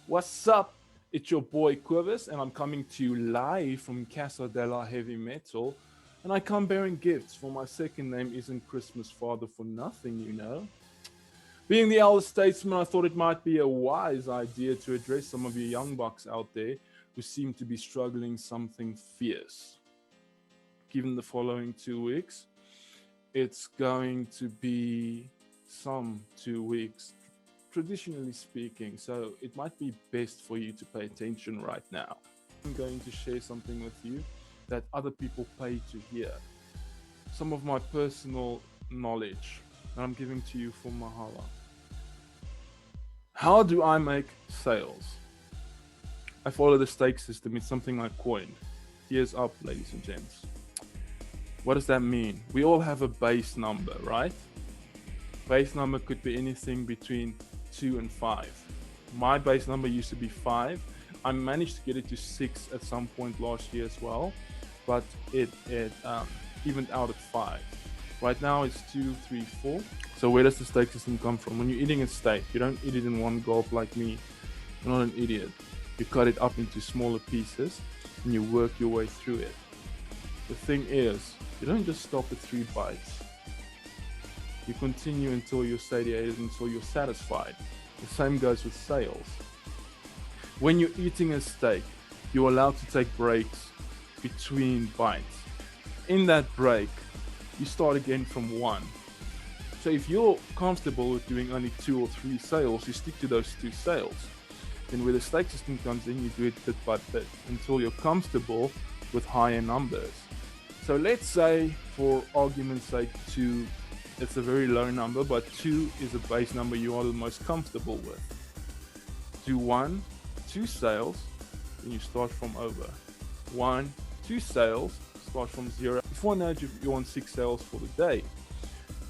What's up? It's your boy Quivers, and I'm coming to you live from Casa della Heavy Metal. And I come bearing gifts, for my second name isn't Christmas Father for nothing, you know. Being the elder statesman, I thought it might be a wise idea to address some of you young bucks out there who seem to be struggling something fierce. Given the following 2 weeks, it's going to be some 2 weeks traditionally speaking, so it might be best for you to pay attention right now. I'm going to share something with you that other people pay to hear. Some of my personal knowledge that I'm giving to you for Mahala. How do I make sales? I follow the stake system. It's something I coined. Here's up, ladies and gents. What does that mean? We all have a base number, right? Base number could be anything between 2 and 5. My base number used to be 5. I managed to get it to 6 at some point last year as well, but it evened out at 5. Right now it's 2, 3, 4. So where does the stake system come from? When you're eating a steak, you don't eat it in one gulp like me. You're not an idiot. You cut it up into smaller pieces and you work your way through it. The thing is, you don't just stop at 3 bites. You continue until you're satiated, until you're satisfied. The same goes with sales. When you're eating a steak, you're allowed to take breaks between bites. In that break, you start again from 1. So if you're comfortable with doing only 2 or 3 sales, you stick to those 2 sales. Then where the stake system comes in, you do it bit by bit until you're comfortable with higher numbers. So let's say, for argument's sake, 2, it's a very low number, but 2 is a base number you are the most comfortable with. Do 1, 2 sales, then you start from over. 1, 2 sales, start from 0. Before now, you want 6 sales for the day.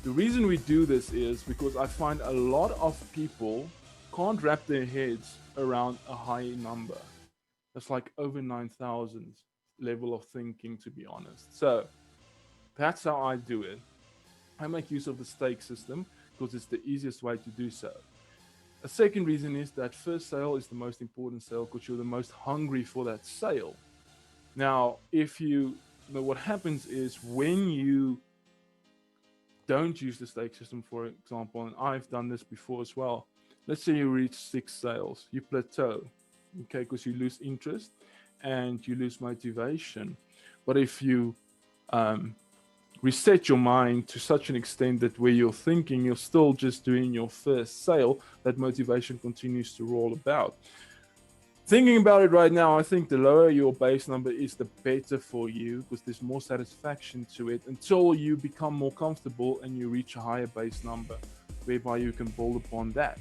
The reason we do this is because I find a lot of people can't wrap their heads around a high number. That's like over 9,000 level of thinking, to be honest. So that's how I do it. I make use of the stake system because it's the easiest way to do so. A second reason is that first sale is the most important sale because you're the most hungry for that sale. Now, what happens is when you don't use the stake system, for example, and I've done this before as well. Let's say you reach 6 sales, you plateau, okay, because you lose interest and you lose motivation. But if you reset your mind to such an extent that where you're thinking you're still just doing your first sale, that motivation continues to roll about. Thinking about it right now, I think the lower your base number is, the better for you because there's more satisfaction to it until you become more comfortable and you reach a higher base number whereby you can build upon that.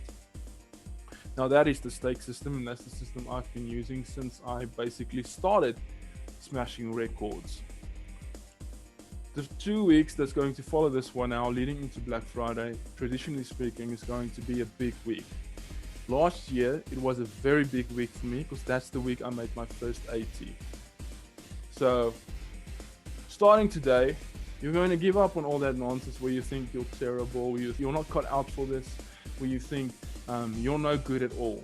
Now that is the stake system, and that's the system I've been using since I basically started smashing records. The 2 weeks that's going to follow this one now, leading into Black Friday, traditionally speaking, is going to be a big week. Last year, it was a very big week for me because that's the week I made my first 80. So, starting today, you're going to give up on all that nonsense where you think you're terrible, you're not cut out for this, where you think you're no good at all.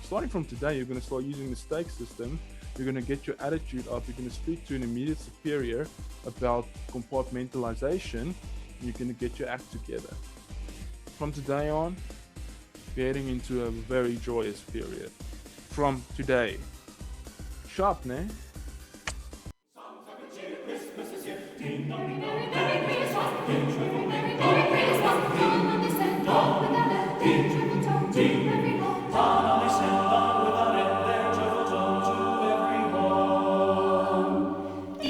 Starting from today, you're going to start using the stake system. You're going to get your attitude up. You're going to speak to an immediate superior about compartmentalization. And you're going to get your act together. From today on, we're heading into a very joyous period. From today. Sharp, ne?